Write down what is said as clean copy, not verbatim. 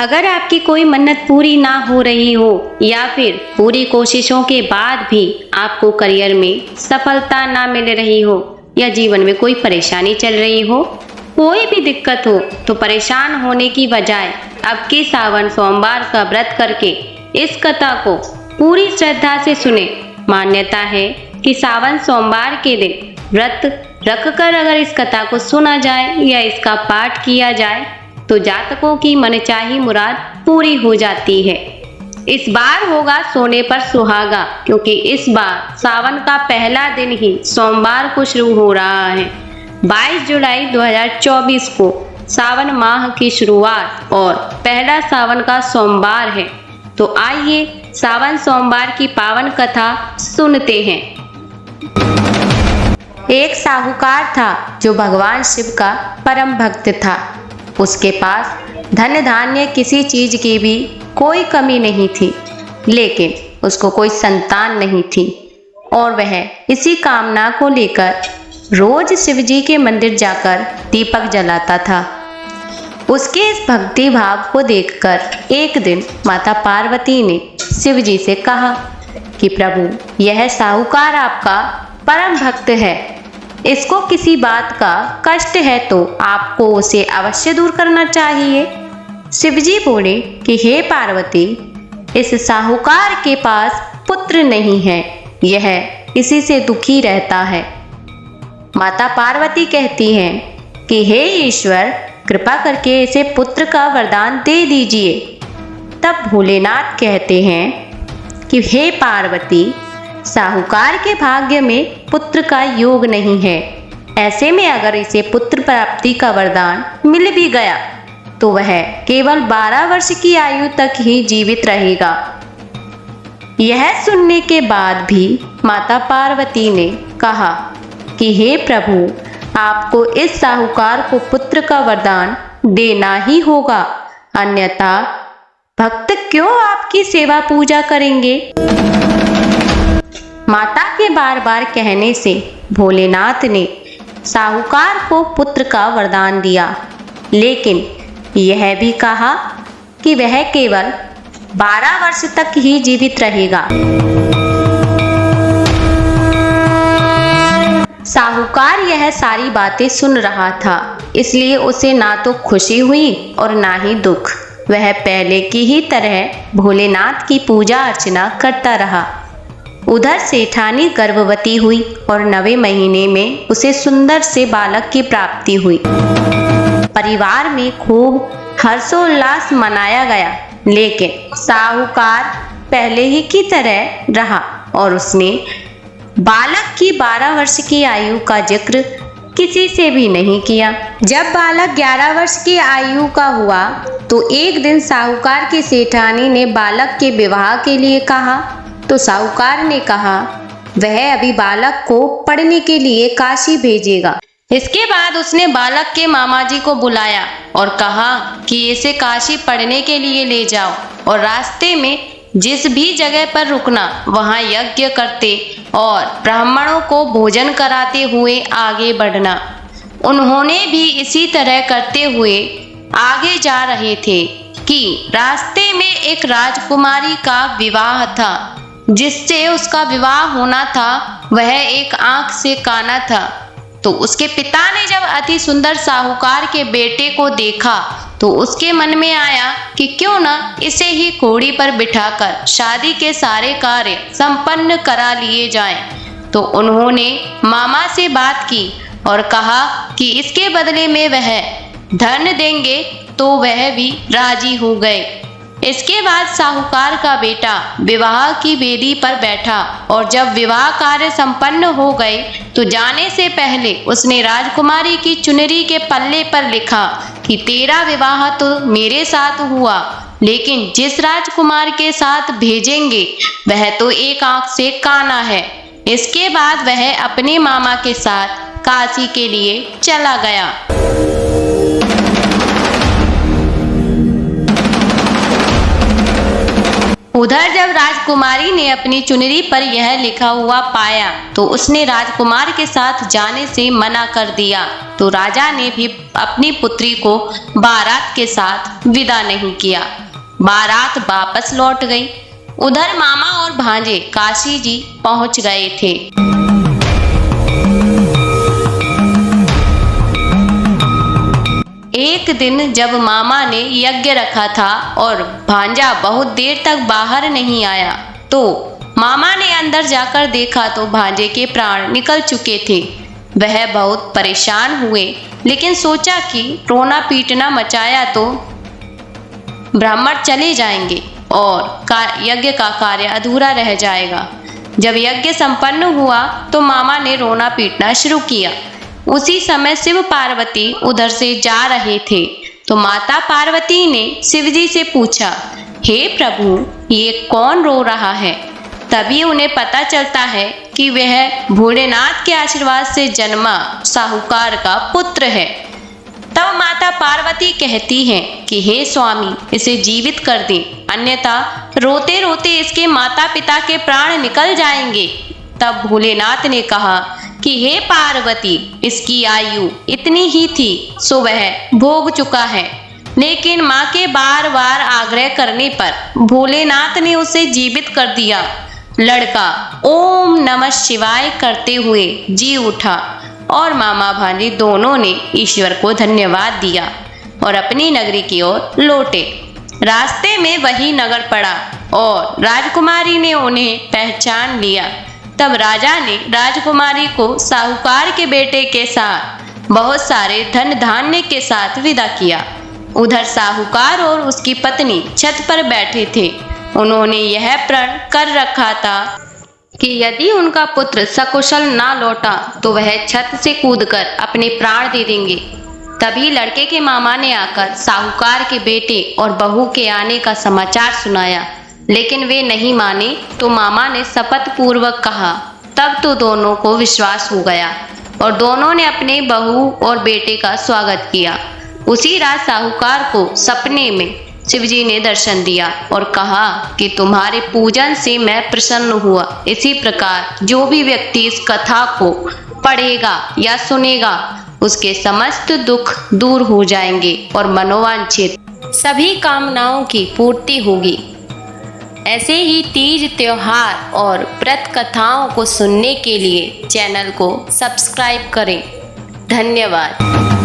अगर आपकी कोई मन्नत पूरी ना हो रही हो या फिर पूरी कोशिशों के बाद भी आपको करियर में सफलता ना मिल रही हो या जीवन में कोई परेशानी चल रही हो, कोई भी दिक्कत हो, तो परेशान होने की बजाय अब के सावन सोमवार का व्रत करके इस कथा को पूरी श्रद्धा से सुने। मान्यता है कि सावन सोमवार के दिन व्रत रखकर अगर इस कथा को सुना जाए या इसका पाठ किया जाए तो जातकों की मनचाही मुराद पूरी हो जाती है। इस बार होगा सोने पर सुहागा, क्योंकि इस बार सावन का पहला दिन ही सोमवार को शुरू हो रहा है। 22 जुलाई 2024 को सावन माह की शुरुआत और पहला सावन का सोमवार है। तो आइए सावन सोमवार की पावन कथा सुनते हैं। एक साहूकार था जो भगवान शिव का परम भक्त था। उसके पास धन धान्य किसी चीज की भी कोई कमी नहीं थी, लेकिन उसको कोई संतान नहीं थी और वह इसी कामना को लेकर रोज शिव जी के मंदिर जाकर दीपक जलाता था। उसके इस भक्ति भाव को देखकर एक दिन माता पार्वती ने शिव जी से कहा कि प्रभु, यह साहूकार आपका परम भक्त है, इसको किसी बात का कष्ट है तो आपको उसे अवश्य दूर करना चाहिए। शिवजी बोले कि हे पार्वती, इस साहूकार के पास पुत्र नहीं है, यह इसी से दुखी रहता है। माता पार्वती कहती हैं कि हे ईश्वर, कृपा करके इसे पुत्र का वरदान दे दीजिए। तब भोलेनाथ कहते हैं कि हे पार्वती, साहूकार के भाग्य में पुत्र का योग नहीं है। ऐसे में अगर इसे पुत्र प्राप्ति का वरदान मिल भी गया तो वह केवल 12 वर्ष की आयु तक ही जीवित रहेगा। यह सुनने के बाद भी माता पार्वती ने कहा कि हे प्रभु, आपको इस साहूकार को पुत्र का वरदान देना ही होगा, अन्यथा भक्त क्यों आपकी सेवा पूजा करेंगे। माता के बार बार कहने से भोलेनाथ ने साहूकार को पुत्र का वरदान दिया, लेकिन यह भी कहा कि वह केवल 12 वर्ष तक ही जीवित रहेगा। साहूकार यह सारी बातें सुन रहा था, इसलिए उसे ना तो खुशी हुई और ना ही दुख। वह पहले की ही तरह भोलेनाथ की पूजा अर्चना करता रहा। उधर सेठानी गर्भवती हुई और 9वें महीने में उसे सुंदर से बालक की प्राप्ति हुई। परिवार में खूब हर्षोल्लास मनाया गया, लेकिन साहूकार पहले ही की तरह रहा और उसने बालक की 12 वर्ष की आयु का जिक्र किसी से भी नहीं किया। जब बालक 11 वर्ष की आयु का हुआ तो एक दिन साहूकार की सेठानी ने बालक के विवाह के लिए कहा, तो साहूकार ने कहा वह अभी बालक को पढ़ने के लिए काशी भेजेगा। इसके बाद उसने बालक के मामा जी को बुलाया और कहा कि इसे काशी पढ़ने के लिए ले जाओ और रास्ते में जिस भी जगह पर रुकना वहां यज्ञ करते और ब्राह्मणों को भोजन कराते हुए आगे बढ़ना। उन्होंने भी इसी तरह करते हुए आगे जा रहे थे कि रास्ते में एक राजकुमारी का विवाह था। जिससे उसका विवाह होना था वह एक आंख से काना था। तो उसके पिता ने जब अति सुंदर साहूकार के बेटे को देखा तो उसके मन में आया कि क्यों ना इसे ही घोड़ी पर बिठाकर शादी के सारे कार्य संपन्न करा लिए जाएं। तो उन्होंने मामा से बात की और कहा कि इसके बदले में वह धन देंगे, तो वह भी राजी हो गए। इसके बाद साहूकार का बेटा विवाह की वेदी पर बैठा और जब विवाह कार्य संपन्न हो गए तो जाने से पहले उसने राजकुमारी की चुनरी के पल्ले पर लिखा कि तेरा विवाह तो मेरे साथ हुआ, लेकिन जिस राजकुमार के साथ भेजेंगे वह तो एक आंख से काना है। इसके बाद वह अपने मामा के साथ काशी के लिए चला गया। उधर जब राजकुमारी ने अपनी चुनरी पर यह लिखा हुआ पाया तो उसने राजकुमार के साथ जाने से मना कर दिया। तो राजा ने भी अपनी पुत्री को बारात के साथ विदा नहीं किया। बारात वापस लौट गई। उधर मामा और भांजे काशी जी पहुंच गए थे। एक दिन जब मामा ने यज्ञ रखा था और भांजा बहुत देर तक बाहर नहीं आया तो मामा ने अंदर जाकर देखा तो भांजे के प्राण निकल चुके थे। वह बहुत परेशान हुए, लेकिन सोचा कि रोना पीटना मचाया तो ब्राह्मण चले जाएंगे और यज्ञ का कार्य अधूरा रह जाएगा। जब यज्ञ संपन्न हुआ तो मामा ने रोना पीटना शुरू किया। उसी समय शिव पार्वती उधर से जा रहे थे तो माता पार्वती ने शिव जी से पूछा, हे प्रभु, ये कौन रो रहा है? तभी उन्हें पता चलता है कि वह भोलेनाथ के आशीर्वाद से जन्मा साहूकार का पुत्र है। तब माता पार्वती कहती हैं कि हे स्वामी, इसे जीवित कर दें, अन्यथा रोते रोते इसके माता पिता के प्राण निकल जाएंगे। तब भोलेनाथ ने कहा कि हे पार्वती, इसकी आयु इतनी ही थी सो वह भोग चुका है। लेकिन माँ के बार बार आग्रह करने पर भोलेनाथ ने उसे जीवित कर दिया। लड़का ओम नमः शिवाय करते हुए जी उठा और मामा भांजी दोनों ने ईश्वर को धन्यवाद दिया और अपनी नगरी की ओर लौटे। रास्ते में वही नगर पड़ा और राजकुमारी ने उन्हें पहचान लिया। तब राजा ने राजकुमारी को साहूकार के बेटे के साथ बहुत सारे धन धान्य के साथ विदा किया। उधर साहूकार और उसकी पत्नी छत पर बैठे थे। उन्होंने यह प्रण कर रखा था कि यदि उनका पुत्र सकुशल ना लौटा तो वह छत से कूदकर अपने प्राण दे देंगे। तभी लड़के के मामा ने आकर साहूकार के बेटे और बहू के आने का समाचार सुनाया, लेकिन वे नहीं माने तो मामा ने शपथ पूर्वक कहा। तब तो दोनों को विश्वास हो गया और दोनों ने अपने बहू और बेटे का स्वागत किया। उसी रात साहूकार को सपने में शिवजी ने दर्शन दिया और कहा कि तुम्हारे पूजन से मैं प्रसन्न हुआ। इसी प्रकार जो भी व्यक्ति इस कथा को पढ़ेगा या सुनेगा उसके समस्त दुख दूर हो जाएंगे और मनोवांछित सभी कामनाओं की पूर्ति होगी। ऐसे ही तीज त्योहार और व्रत कथाओं को सुनने के लिए चैनल को सब्सक्राइब करें। धन्यवाद।